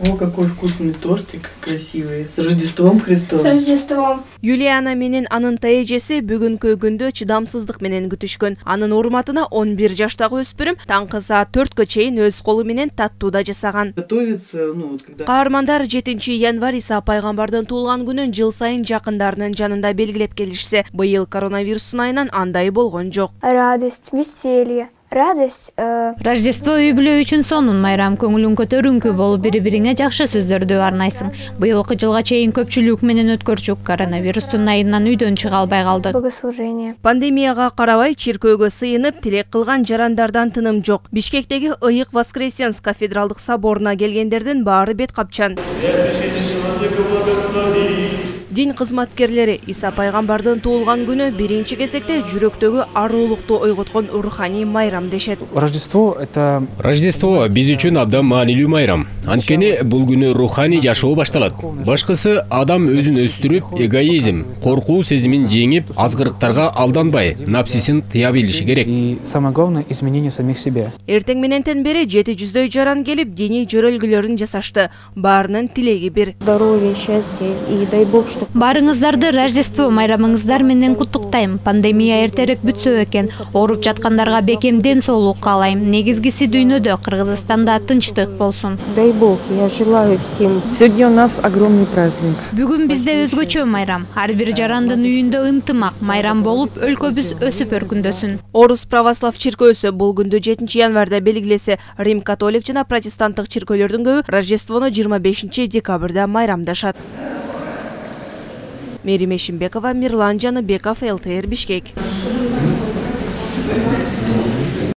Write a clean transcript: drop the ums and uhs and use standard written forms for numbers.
О, какой вкусный тортик, красивый. С Рождеством Христовым. С Рождеством. Юлиана менен анын эжеси бүгүнкү күндө чыдамсыздык менен күтүшкөн. Анын урматына 11 жаштагы өспүрүм таңкы саат 4кө чейин өз колу менен таттуу да жасаган. Готовится, ну вот когда... Каармандар 7 январь Иса пайгамбардын туулган күнүн жыл сайын жакындарынын жанында белгилеп келишсе, быйыл коронавирустун айынан андай болгон жок. Радость, веселье. Радость. Рождество үй бүлө үчүн сонун майрам, көңүлүң көтөрүңкү болуп бири-бириңе жакшы сөздөрдү арнайсың. Быйылкы жылга чейин көпчүлүк менен өткөрчүк, коронавирустун айынан үйдөн чыга албай калдык. Богослужение. Пандемияга карабай чиркөөгө сыйынып тилек кылган жарандардан тыным жок. Бишкектеги Ыйык Воскресенск кафедралдык соборуна келгендердин баары бет капчан. Дин кызматкерлери Иса пайгамбардын туулган күнү биринчи кезекте жүрөктөгү аруулукту ойготкон руханий майрам дешет. Рождество биз үчүн абдан маанилүү майрам. Анткени бул күнү руханий жашоо башталат. Башкысы адам өзүн өстүрүп, эгоизм, коркуу сезимин жеңип, азгырыктарга алданбай, напсисин тыя билиши керек. И самое главное изменение самих себя. Эртең мененден бери 700 жаран келип диний жөрөлгүлөрүн жасашты. Баарынын тилеги бир. Здоровья, счастья и дай Бог, что Барыңыздарды Рождество майрамыңыздар менен куттуктайм. Пандемия эртерээк бүтсө экен. Ооруп жаткандарга бекем ден соолук каалайм. Негизгиси дүйнөдө, Кыргызстанда тынчтык болсун. дай Бог, я желаю всем. Сегодня у нас огромный праздник. Бүгүн бизде өзгөчө майрам. Ар бир жарандын үйүндө ынтымак майрам болуп, өлкөбүз өсүп өркүндөсүн. Орус православ чиркөөсү бул күндү 7 январда белгилесе, Рим католик жана протестанттык чиркөөлөрдүн көбү Рождествону 25 декабрда майрамдашат. Мерим Эшимбекова, Мирлан Жаныбеков, ЛТР Бишкек.